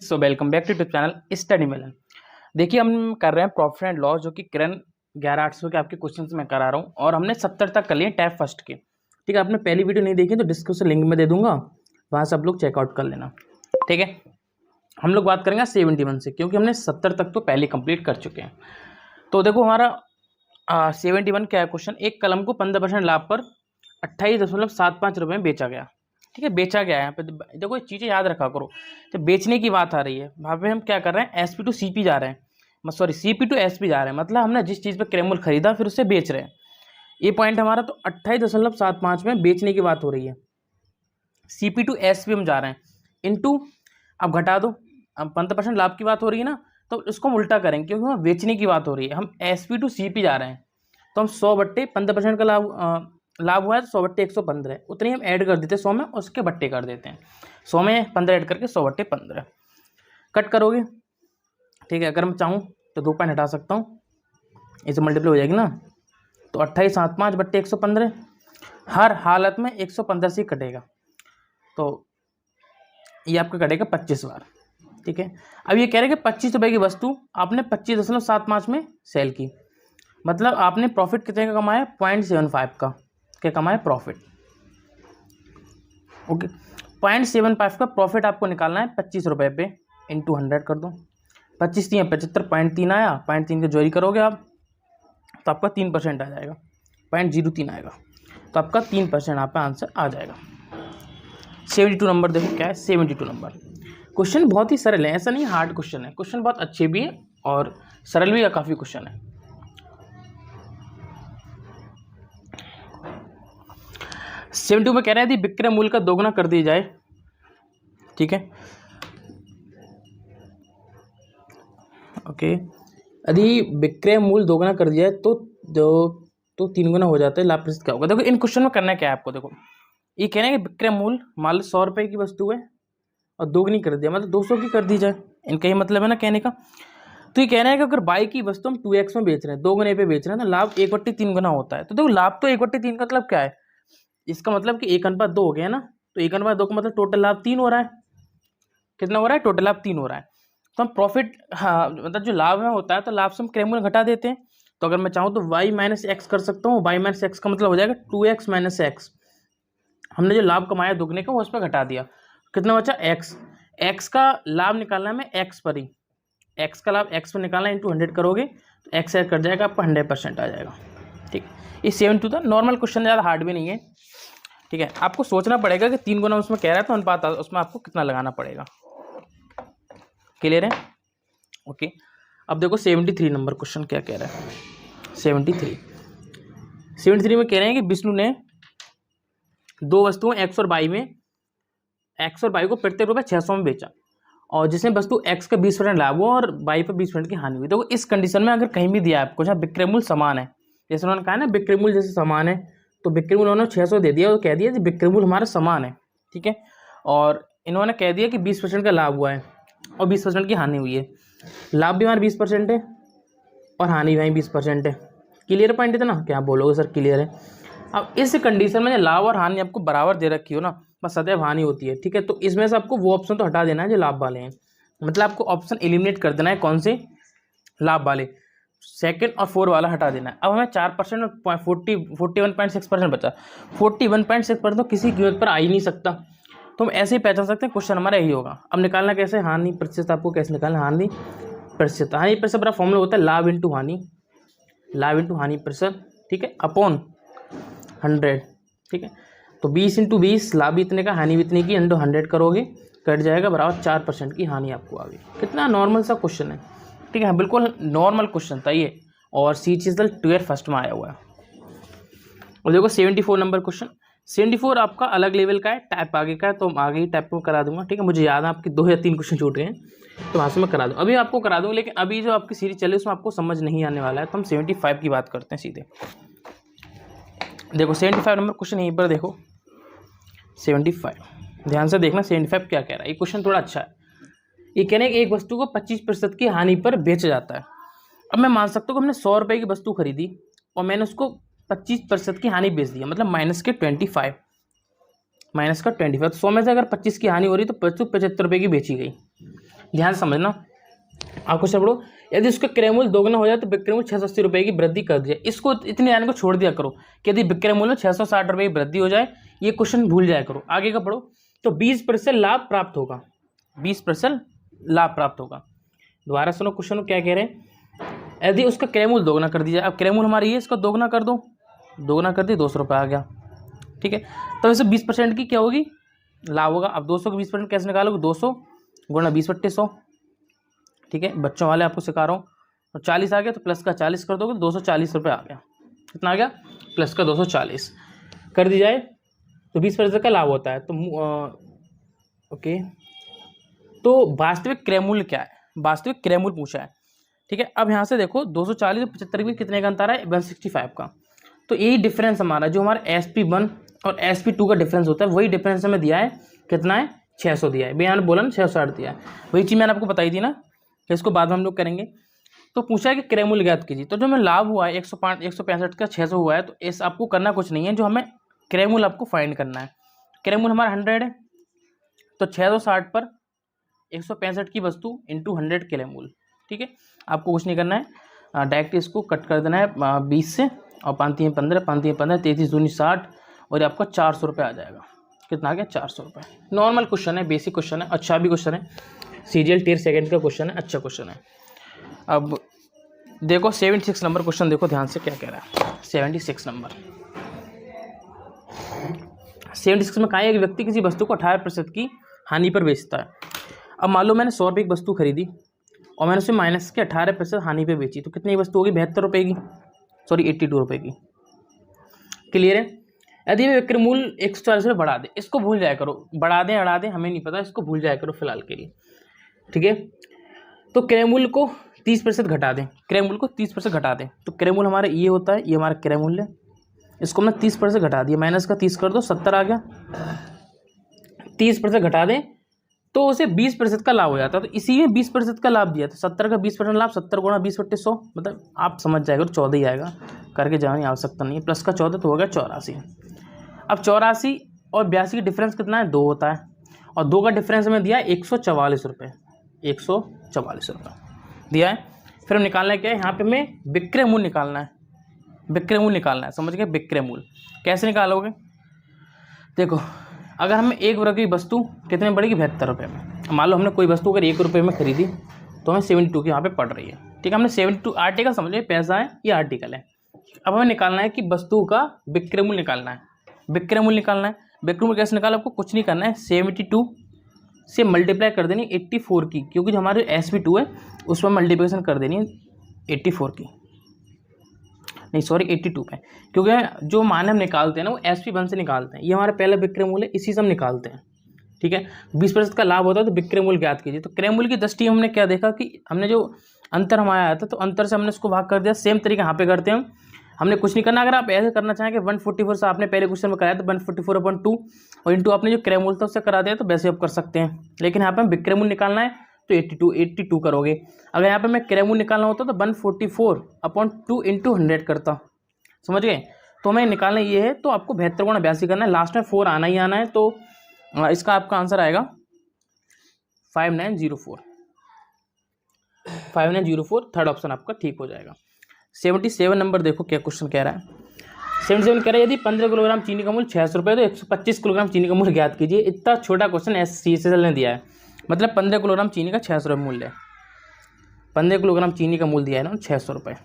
So welcome back to YouTube channel study Milan. देखिए हम कर रहे हैं प्रॉफिट एंड लॉस, जो कि किरण 11,800 के आपके क्वेश्चंस मैं करा रहा हूँ और हमने 70 तक कर लिए टैप फर्स्ट के। ठीक है, आपने पहली वीडियो नहीं देखी तो डिस्क्रिप्शन लिंक में दे दूंगा, वहाँ से आप लोग चेकआउट कर लेना। ठीक है, हम लोग बात करेंगे 71 से, क्योंकि हमने 70 तक तो पहले कंप्लीट कर चुके हैं। तो देखो हमारा 71 क्या है क्वेश्चन। एक कलम को 15% लाभ पर 28.75 रुपये में बेचा गया। ठीक है, बेचा गया है। यहाँ पे देखो ये चीज़ें याद रखा करो, जब बेचने की बात आ रही है वहाँ पे हम क्या कर रहे हैं, एसपी टू सीपी जा रहे हैं, सॉरी सीपी टू एसपी जा रहे हैं। मतलब हमने जिस चीज़ पे क्रय मूल्य खरीदा फिर उससे बेच रहे हैं, ये पॉइंट हमारा। तो 28.75 में बेचने की बात हो रही है। सीपी टू एसपी हम जा रहे हैं इनटू, अब घटा दो, अब 15% लाभ की बात हो रही है ना, तो इसको हम उल्टा करेंगे क्योंकि वहाँ बेचने की बात हो रही है। हम एसपी टू सीपी जा रहे हैं, तो हम 100/15% का लाभ हुआ है, तो 100/115 उतनी हम ऐड कर देते हैं 100 में, उसके बट्टे कर देते हैं 100 में 15 ऐड करके 100/15 कट करोगे। ठीक है, अगर मैं चाहूँ तो 2 पॉइंट हटा सकता हूँ, इसे मल्टीप्लाई हो जाएगी ना, तो 28.75/115 हर हालत में 115 से कटेगा, तो ये आपका कटेगा 25 बार। ठीक है, अब ये कह रहे हैं कि 25 रुपये की वस्तु आपने 25.75 में सेल की, मतलब आपने प्रॉफिट कितने का कमाया, 0.75 का क्या कमाया प्रॉफिट। ओके, 0.75 का प्रॉफिट आपको निकालना है 25 रुपये पे, इंटू 100 कर दो। 25 3 75, 0.3 आया, 0.3 की जोड़ी करोगे आप तो आपका 3% आ जाएगा, 0.03 आएगा, तो आपका 3% आप आंसर आ जाएगा। 72 नंबर देखो क्या है, 72 नंबर क्वेश्चन बहुत ही सरल है, ऐसा नहीं हार्ड क्वेश्चन है, क्वेश्चन बहुत अच्छे भी है और सरल भी है, काफ़ी क्वेश्चन है। 72 में कह रहे हैं यदि विक्रय मूल्य का दोगुना कर दिया जाए। ठीक है, ओके, यदि विक्रय मूल्य दोगुना कर दिया जाए तो 3 गुना हो जाता है, लाभ प्रतिशत क्या होगा। देखो इन क्वेश्चन में करना क्या है आपको, देखो ये कह रहे हैं कि विक्रय मूल्य मान लो 100 रुपये की वस्तु है और दोगुनी कर दिया, मतलब 200 की कर दी जाए, इनका ही मतलब है ना कहने का। तो ये कह रहे हैं कि अगर बाई की वस्तु हम 2x में बेच रहे हैं, 2 गुने पे बेच रहे हैं, तो लाभ 1/3 गुना होता है। तो देखो लाभ तो 1/3 का मतलब क्या है, इसका मतलब कि 1/2 हो गया ना, तो 1/2 का मतलब टोटल लाभ 3 हो रहा है। कितना हो रहा है, टोटल लाभ 3 हो रहा है। तो हम प्रॉफिट, हाँ मतलब जो लाभ में होता है, तो लाभ से हम क्रय मूल्य घटा देते हैं। तो अगर मैं चाहूँ तो y - x कर सकता हूँ, y - x का मतलब हो जाएगा 2x - x। हमने जो लाभ कमाया दुगने का वो उस पर घटा दिया, कितना बचा x। x का लाभ निकालना है मैं x पर ही, x का लाभ x पर निकालना है, इंटू 100 करोगे तो x ऐड कर जाएगा, आपका 100% आ जाएगा। ठीक, ये 72 था, नॉर्मल क्वेश्चन, ज़्यादा हार्ड भी नहीं है। ठीक है, आपको सोचना पड़ेगा कि 3 गुना उसमें कह रहा है तो अनुपात उसमें आपको कितना लगाना पड़ेगा। क्लियर है, ओके। अब देखो 73 नंबर क्वेश्चन क्या कह रहा है। 73 में कह रहे हैं कि विष्णु ने 2 वस्तुओं x और y में x और y को प्रत्येक रुपये 600 में बेचा, और जिसमें वस्तु x का 20% लाभ हुआ और y पर 20% की हानि हुई। तो इस कंडीशन में अगर कहीं भी दिया है आपको जहाँ विक्रय मूल्य समान है, जैसे उन्होंने कहा ना विक्रय मूल्य जैसे समान है, तो विक्रय मूल्य उन्होंने 600 दे दिया और कह दिया कि विक्रय मूल्य हमारा समान है। ठीक है, और इन्होंने कह दिया कि 20% का लाभ हुआ है और 20% की हानि हुई है। लाभ भी हमारा 20% है और हानि भी 20% है। क्लियर पॉइंट है ना, क्या बोलोगे सर क्लियर है। अब इस कंडीशन में लाभ और हानि आपको बराबर दे रखी हो ना, बस सदैव हानि होती है। ठीक है, तो इसमें से आपको वो ऑप्शन तो हटा देना है जो लाभ वाले हैं, मतलब आपको ऑप्शन एलिमिनेट कर देना है, कौन से, लाभ वाले, 2nd और 4 वाला हटा देना है। अब हमें 4% और 41.6% बचा। 41.6% तो किसी कीमत पर आ ही नहीं सकता, तो हम ऐसे ही पहचान सकते हैं क्वेश्चन हमारा यही होगा। अब निकालना कैसे, हानि प्रतिशत आपको कैसे निकालना, हानि प्रतिशत, हानि प्रतिशत बड़ा फॉर्मूला होता है लाभ इंटू हानि, लाभ इंटू हानि प्रतिशत। ठीक है, अपॉन 100। ठीक है, तो 20 × 20, लाभ भी इतने का हानि भी इतने की, इंटू 100 करोगे कट जाएगा, बराबर 4% की हानि आपको आ गई। कितना नॉर्मल सा क्वेश्चन है। ठीक है, बिल्कुल नॉर्मल क्वेश्चन था ये, और सी चीज 12 फर्स्ट में आया हुआ है। और देखो 74 नंबर क्वेश्चन। 74 आपका अलग लेवल का है, टाइप आगे का है, तो आगे ही टाइप में करा दूंगा। ठीक है, मुझे याद है आपके 2 या 3 क्वेश्चन छूट गए हैं, तो वहाँ से मैं करा दूँ, अभी आपको करा दूँ, लेकिन अभी जो आपकी सीरीज चले उसमें आपको समझ नहीं आने वाला है, तो हम 75 की बात करते हैं सीधे। देखो 75 नंबर क्वेश्चन यहीं पर देखो, 75 ध्यान से देखना, 75 क्या कह रहा है। ये क्वेश्चन थोड़ा अच्छा है। ये कह रहे हैं कि एक वस्तु को 25% की हानि पर बेचा जाता है। अब मैं मान सकता हूँ कि हमने 100 रुपये की वस्तु खरीदी और मैंने उसको 25% की हानि बेच दिया, मतलब -25, तो 100 में से अगर 25 की हानि हो रही तो 75 रुपये की बेची गई। ध्यान से समझना। आपको सब पढ़ो, यदि उसका क्रय मूल्य दोगुना हो जाए तो विक्रय मूल्य 680 रुपये की वृद्धि कर दी जाए। इसको इतने लाइन को छोड़ दिया करो कि यदि विक्रय मूल्य में 660 रुपये की वृद्धि हो जाए, ये क्वेश्चन भूल जाया करो। आगे का पढ़ो, तो 20% लाभ प्राप्त होगा, 20% लाभ प्राप्त होगा। दोबारा सुनो क्वेश्चन क्या कह रहे हैं, यदि उसका क्रय मूल्य दोगुना कर दिया। अब क्रय मूल्य हमारी ये, इसका दोगुना कर दो, दोगुना कर दी 200 रुपये आ गया, ठीक है। तो इसे 20% की क्या होगी, लाभ होगा। अब 200 का 20% कैसे निकालोगे, 200 गुणा 20/100, ठीक है। बच्चों वाले आपको सिखा रहा हूँ। और 40 आ गया तो प्लस का 40 कर दोगे, 240 रुपये आ गया। कितना आ गया, प्लस का 240 कर दी जाए तो 20% का लाभ होता है। तो ओके, तो वास्तविक क्रय मूल्य क्या है, वास्तविक क्रय मूल्य पूछा है, ठीक है। अब यहाँ से देखो 240 और 75 में कितने का अंतर है, 165 का। तो यही डिफरेंस हमारा, जो हमारा SP1 और SP2 का डिफरेंस होता है, वही डिफरेंस हमें दिया है। कितना है, 600 दिया है। भैया ने बोला ना 660 दिया है, वही चीज़ मैंने आपको बताई थी ना, इसको बाद में हम लोग करेंगे। तो पूछा है कि क्रय मूल्य ज्ञात कीजिए। तो जो हमें लाभ हुआ है 165 का 600 हुआ है, तो इस आपको करना कुछ नहीं है, जो हमें क्रय मूल्य आपको फाइंड करना है। क्रय मूल्य हमारा 100 है, तो 660 पर 165 की वस्तु इंटू 100 क्रय मूल्य, ठीक है। आपको कुछ नहीं करना है, डायरेक्ट इसको कट कर देना है 20 से, और 5 3 15, 5 3 15, 33 दूनी 60, और आपका 400 रुपये आ जाएगा। कितना आ गया, 400 रुपये। नॉर्मल क्वेश्चन है, बेसिक क्वेश्चन है, अच्छा भी क्वेश्चन है, CGL टियर 2 का क्वेश्चन है, अच्छा क्वेश्चन है। अब देखो 76 नंबर क्वेश्चन, देखो ध्यान से क्या कह रहा है। 76 नंबर, 76 में कहा है, एक व्यक्ति किसी वस्तु को 18% की हानि पर बेचता है। अब मान लो मैंने 100 रुपये की वस्तु खरीदी और मैंने उसे माइनस के 18% हानि पे बेची, तो कितनी वस्तु होगी, 72 रुपये की, सॉरी 82 रुपये की। क्लियर है। यदि वे विक्रय मूल्य 140 रुपये बढ़ा दे, इसको भूल जाया करो, बढ़ा दें अड़ा दें हमें नहीं पता, इसको भूल जाया करो फिलहाल के लिए, ठीक है। तो क्रय मूल्य को 30% घटा दें, क्रय मूल्य को 30% घटा दें। तो क्रय मूल्य हमारा ये होता है, ये हमारा क्रय मूल्य, इसको हमने 30% घटा दिया, माइनस का 30 कर दो, 70 आ गया। 30% घटा दें तो उसे 20% का लाभ हो जाता है। तो इसी में 20% का लाभ दिया, तो 70 का 20% लाभ, 70 गुणा 20/100, मतलब आप समझ जाएगा, 14 ही आएगा, करके जाने की आवश्यकता नहीं है। प्लस का 14 तो हो गया 84। अब 84 और 82 का डिफरेंस कितना है, 2 होता है, और 2 का डिफरेंस हमें दिया है 144 रुपये, 144 रुपये दिया है। फिर हम निकालना है क्या है, यहाँ पे हमें विक्रय मूल्य निकालना है, विक्रय मूल्य निकालना है, समझ गए। विक्रय मूल्य कैसे निकालोगे, देखो अगर हमें 1 वर्ग की वस्तु कितने में पड़ेगी, 72 रुपये में। मान लो हमने कोई वस्तु अगर 1 रुपये में खरीदी, तो हमें 72 की यहाँ पे पड़ रही है, ठीक है। हमने 72 आर्टिकल समझिए, पैसा है ये आर्टिकल है। अब हमें निकालना है कि वस्तु का विक्रय मूल्य निकालना है, विक्रय मूल्य निकालना है। विक्रय मूल्य कैसे निकाला, आपको कुछ नहीं करना है, 72 से मल्टीप्लाई कर देनी 84 की, क्योंकि जो हमारे SP2 है उसमें मल्टीप्लिकेशन कर देनी है 84 की, नहीं सॉरी 82 पे, क्योंकि जो मान हम निकालते हैं ना वो SP1 से निकालते हैं। ये हमारा पहला विक्रय मूल्य, इसी से हम निकालते हैं, ठीक है। 20% का लाभ होता है तो विक्रय मूल्य ज्ञात कीजिए। तो क्रय मूल्य की दृष्टि हमने क्या देखा कि हमने जो अंतर हमारा आया था, तो अंतर से हमने इसको भाग कर दिया। सेम तरीके यहाँ पे करते हैं, हमने कुछ नहीं करना। अगर आप ऐसे करना चाहें कि 144 से आपने पहले क्वेश्चन में कराया तो 144/2 और इंटू आपने जो क्रय मूल्य था उससे करा दिया, तो वैसे आप कर सकते हैं। लेकिन यहाँ पे हम विक्रय मूल्य निकालना है तो 82 करोगे। अगर यहाँ पे मैं क्रय मूल्य निकालना होता तो 144/2 इंटू 100 करता, समझ गए। तो हमें निकालना ये है, तो आपको 72 गुणा 82 करना है, लास्ट में 4 आना ही आना है। तो इसका आपका आंसर आएगा 5904, 5904, थर्ड ऑप्शन आपका ठीक हो जाएगा। 77 नंबर देखो क्या क्वेश्चन कह रहा है। 77 कह रहा है, यदि 15 किलोग्राम चीनी का मूल्य 600 रुपये तो 125 किलोग्राम चीनी का मूल्य ज्ञात कीजिए। इतना छोटा क्वेश्चन CSL ने दिया है, मतलब 15 किलोग्राम चीनी का 600 रुपये मूल्य है। 15 किलोग्राम चीनी का मूल्य दिया है ना 600 रुपये।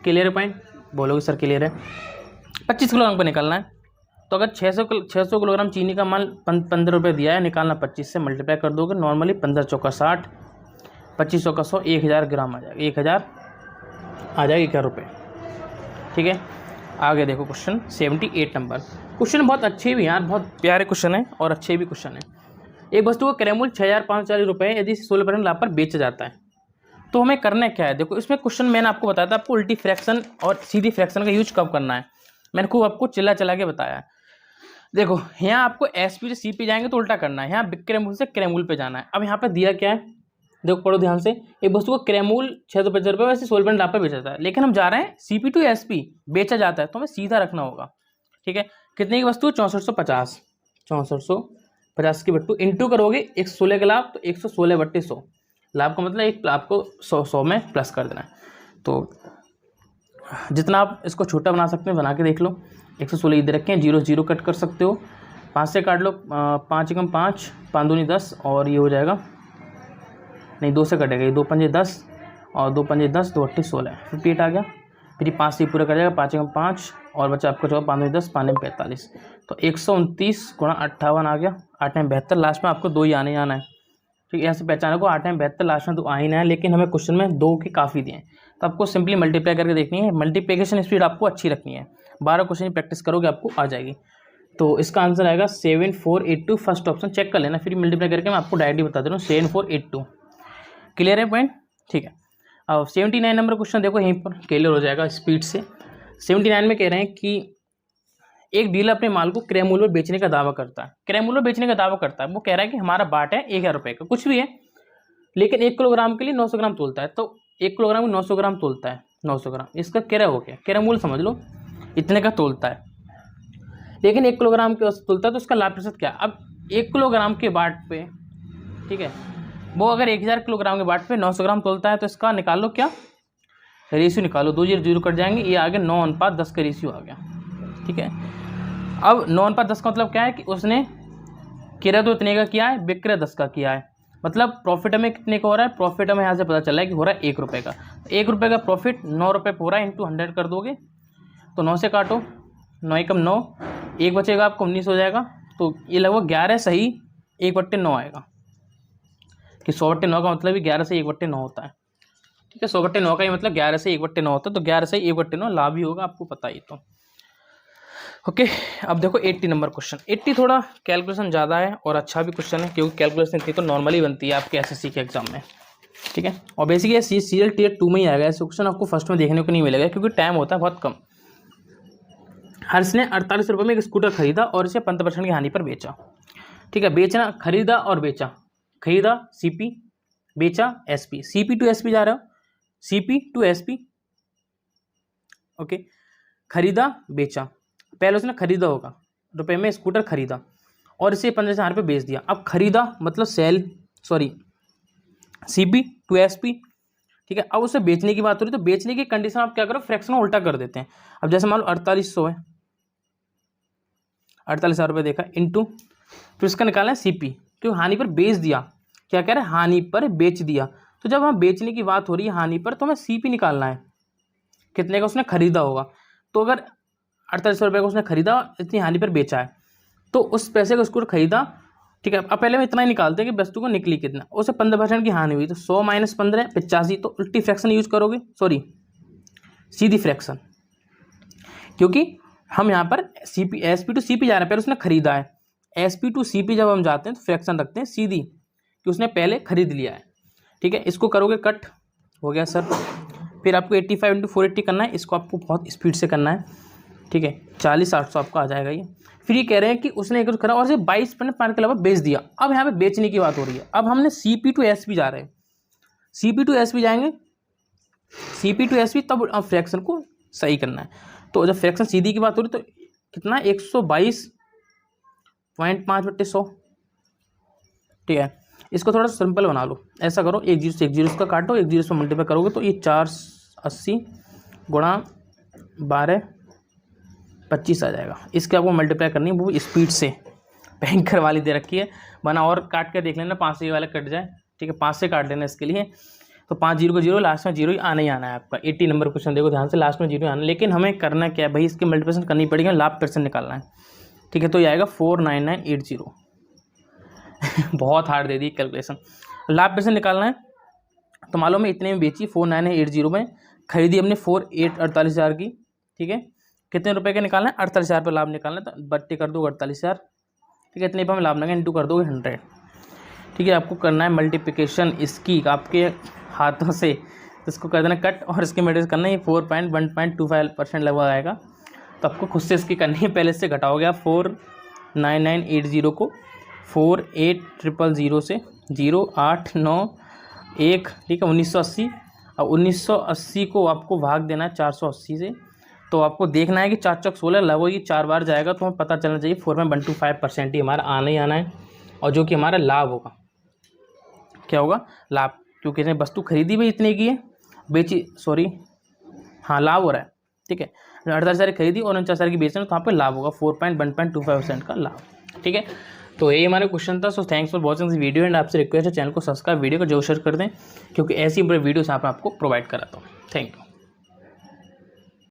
क्लियर है पॉइंट, बोलोगे सर क्लियर है। 25 किलोग्राम पर निकालना है, तो अगर 600 किलोग्राम चीनी का माल 15 रुपये दिया है, निकालना 25 से मल्टीप्लाई कर दोगे, नॉर्मली 15 चौका 60, 25 चौका 100, 1000 ग्राम आ जाएगा, 1000 आ जाएगा 11 रुपये, ठीक है। आगे देखो क्वेश्चन 78 नंबर। क्वेश्चन बहुत अच्छे भी यार, बहुत प्यारे क्वेश्चन है और अच्छे भी क्वेश्चन है। एक वस्तु का क्रय मूल्य 6540 रुपये यदि 16% लाभ पर बेचा जाता है, तो हमें करना क्या है। देखो इसमें क्वेश्चन मैंने आपको बताया था, आपको उल्टी फ्रैक्शन और सीधी फ्रैक्शन का यूज कब करना है, मैंने खूब आपको चिल्ला के बताया। देखो यहाँ आपको SP से CP जाएंगे तो उल्टा करना है, यहाँ विक्रय मूल्य से क्रय मूल्य पे जाना है। अब यहाँ पे दिया क्या है, देखो पढ़ो ध्यान से। एक वस्तु को क्रय मूल्य 650 रुपये वैसे 16% लाभ पर बेचा जाता है, लेकिन हम जा रहे हैं CP to SP बेचा जाता है, तो हमें सीधा रखना होगा, ठीक है। कितने की वस्तु, 6450 की बट्टू इंटू करोगे 116 का लाभ, तो 116/100 लाभ का मतलब एक आपको 100 में प्लस कर देना है। तो जितना आप इसको छोटा बना सकते हैं बना के देख लो। 116 इधर रखें, 0 0 कट कर सकते हो, 5 से काट लो, 5 एकम 5, 5 दूनी 10 और ये हो जाएगा, नहीं 2 से कटेगा, ये 2 पंजे 10 और 2 पंजे 10, 2 अट्ठी 16, 58 आ गया। फिर 5 से पूरा कर जाएगा, 5 एकम 5 और बचा आपका जो 5 दूनी 10, 5 में 45, तो 129 गुणा 58 आ गया, 8 में 72, लास्ट में आपको 2 ही आने जाना है। ठीक है, यहाँ से पहचाने को 8 में 72, लास्ट में 2 आ ही ना है, लेकिन हमें क्वेश्चन में 2 की काफ़ी दिए हैं, तो आपको सिंपली मल्टीप्लाई करके देखनी है। मल्टीप्लिकेशन स्पीड आपको अच्छी रखनी है, 12 क्वेश्चन प्रैक्टिस करोगे आपको आ जाएगी। तो इसका आंसर आएगा 7482, फर्स्ट ऑप्शन चेक कर लेना, फिर मल्टीप्लाई करके मैं आपको डायरेक्टली बता दे रहा हूँ 7482। क्लियर है पॉइंट? ठीक है। अब 79 नंबर क्वेश्चन देखो, यहीं पर क्लियर हो जाएगा स्पीड से। 79 में कह रहे हैं कि एक डीलर अपने माल को क्रय मूल्य पर बेचने का दावा करता है। क्रय मूल्य बेचने का दावा करता है, वो कह रहा है कि हमारा बाट है 1000 रुपये का, कुछ भी है, लेकिन 1 किलोग्राम के लिए 900 ग्राम तोलता है, तो 1 किलोग्राम को 900 ग्राम तोलता है, 900 ग्राम इसका क्रय हो गया, क्रय मूल्य समझ लो इतने का तोलता है, लेकिन 1 किलोग्राम के तोलता है, तो उसका लाभ प्रतिशत क्या? अब 1 किलोग्राम के बाट पे, ठीक है, वो अगर 1000 किलोग्राम के बाट पे 900 ग्राम तोलता है, तो इसका निकालो क्या, रेशियो निकालो, 2 0 0 कट जाएंगे, ये आ गया 9:10 का रेशियो आ गया। ठीक है, अब 9:10 का मतलब क्या है कि उसने क्रय तो इतने का किया है, विक्रय 10 का किया है, मतलब प्रॉफिट हमें कितने का हो रहा है, प्रॉफिट हमें यहाँ से पता चला है कि हो रहा है 1 रुपये का। 1 रुपये का प्रॉफिट 9 रुपये हो रहा है, इंटू 100 कर दोगे तो 9 से काटो, 9 एकम 9, 1 बचेगा आपको 19 हो जाएगा, तो ये लगभग 11 सही 1/9 आएगा, कि 100/9 का मतलब 11 से 1/9 होता है। ठीक है, 100/9 का ही मतलब 11 से 1/9 होता है, तो 11 से 1/9 लाभ ही होगा, आपको पता ही तो। ओके, अब देखो 80 नंबर क्वेश्चन। 80 थोड़ा कैलकुलेशन ज़्यादा है और अच्छा भी क्वेश्चन है, क्योंकि कैलकुलेशन इतनी तो नॉर्मली बनती है आपके एसएससी के एग्जाम में। ठीक है, और बेसिकली ये सीरियल टियर 2 में ही आएगा, ऐसे क्वेश्चन आपको फर्स्ट में देखने को नहीं मिलेगा, क्योंकि टाइम होता है बहुत कम। हर्ष ने 48 रुपये में एक स्कूटर खरीदा और इसे 15% की हानि पर बेचा। ठीक है, बेचना, खरीदा और बेचा, खरीदा सीपी, बेचा एसपी, सीपी टू एसपी जा रहा हो, सीपी टू एसपी। ओके, खरीदा बेचा, पहले उसने खरीदा होगा, रुपए में स्कूटर खरीदा और इसे 15,000 पे बेच दिया। अब खरीदा मतलब sale, sorry CP to SP. ठीक है, अब उसे बेचने की बात हो रही है, तो बेचने की कंडीशन आप क्या करो, फ्रैक्शन में उल्टा कर देते हैं। अब जैसे मान लो 4800 है, 48,000 रुपये देखा इंटू, तो इसका निकालना है सीपी, क्योंकि हानि पर बेच दिया, क्या कह रहे हैं, हानि पर बेच दिया। तो जब हम बेचने की बात हो रही है हानि पर, तो हमें सीपी निकालना है, कितने का उसने खरीदा होगा। तो अगर 4800 रुपये का उसने खरीदा, इतनी हानि पर बेचा है, तो उस पैसे का स्कूटर खरीदा। ठीक है, अब पहले हम इतना ही निकालते हैं कि वस्तु को निकली कितना, उसे 15% की हानि हुई, तो 100 माइनस 15 85, तो उल्टी फ्रैक्शन यूज करोगे, सॉरी सीधी फ्रैक्शन, क्योंकि हम यहाँ पर सीपी एसपी टू सीपी जा रहे हैं, पहले उसने खरीदा है, एसपी टू सीपी जब हम जाते हैं तो फ्रैक्शन रखते हैं सीधी, कि उसने पहले खरीद लिया है। ठीक है, इसको करोगे कट, हो गया सर। फिर आपको 85 इंटू 480 करना है, इसको आपको बहुत स्पीड से करना है। ठीक है, 40,800 आपका आ जाएगा ये। फिर ये कह रहे हैं कि उसने एक करा और इसे 22% के अलावा बेच दिया। अब यहाँ पे बेचने की बात हो रही है, अब हमने सीपी टू एसपी जा रहे हैं, सीपी टू एसपी जाएंगे, सीपी टू एसपी, तब अब फ्रैक्शन को सही करना है। तो जब फ्रैक्शन सीधी की बात हो रही तो कितना, 122.5/100। ठीक है, इसको थोड़ा सिंपल बना लो, ऐसा करो, 1 0 से 1 0 इसका काटो, 1 0 से मल्टीप्लाई करोगे तो ये 480 गुणा 12 25 आ जाएगा। इसके आपको मल्टीप्लाई करनी है वो स्पीड से, भयंकर वाली दे रखी है, वरना और काट कर देख लेना 5 से वाले कट जाए। ठीक है, 5 से काट लेना इसके लिए, तो 5 0 को 0, लास्ट में 0 ही आना ही आना है आपका। 80 नंबर क्वेश्चन देखो ध्यान से, लास्ट में 0 आना, लेकिन हमें करना क्या है भाई, इसकी मल्टीप्लिकेशन करनी पड़ेगी, लाभ % निकालना है। ठीक है, तो ये आएगा 49980 बहुत हार्ड दे दी कैलकुलेशन। लाभ % निकालना है, तो मालूम है इतने में बेची 49980 में, खरीदी हमने 48,000 की। ठीक है, कितने रुपए के निकालना है, 48,000 पर लाभ निकालना है, तो बट्टे कर दो 48,000। ठीक है, इतने पर हमें लाभ निकालना, इंटू कर दोगे 100। ठीक है, आपको करना है मल्टीप्लिकेशन इसकी आपके हाथों से, इसको कर देना कट, और इसके मेडिस करना है 4.1.25% लगभग आएगा, तो आपको खुद से इसकी करनी है। पहले से घटाओगे आप 49980 को 48,000 से 0,891। ठीक है, 1980, और 1980 को आपको भाग देना है 480 से, तो आपको देखना है कि 4 चौक 16 लगभग ये 4 बार जाएगा, तो हमें पता चलना चाहिए 4.125% ही हमारा आना ही आना है, और जो कि हमारा लाभ होगा, क्या होगा, लाभ। क्योंकि इसने वस्तु खरीदी भी इतने की है, बेची, सॉरी हाँ लाभ हो रहा है, ठीक है। 48,000 खरीदी और 49,000 की बेच रहे हैं, तो यहाँ पे लाभ होगा 1.25% का लाभ, ठीक है। तो यही हमारा क्वेश्चन था। So thanks for watching this video and आपसे रिक्वेस्ट है चैनल को सब्सक्राइब, वीडियो को जरूर शेयर कर दें, क्योंकि ऐसी बड़ी वीडियोस यहाँ पर आपको प्रोवाइड कराता हूँ। Thank you.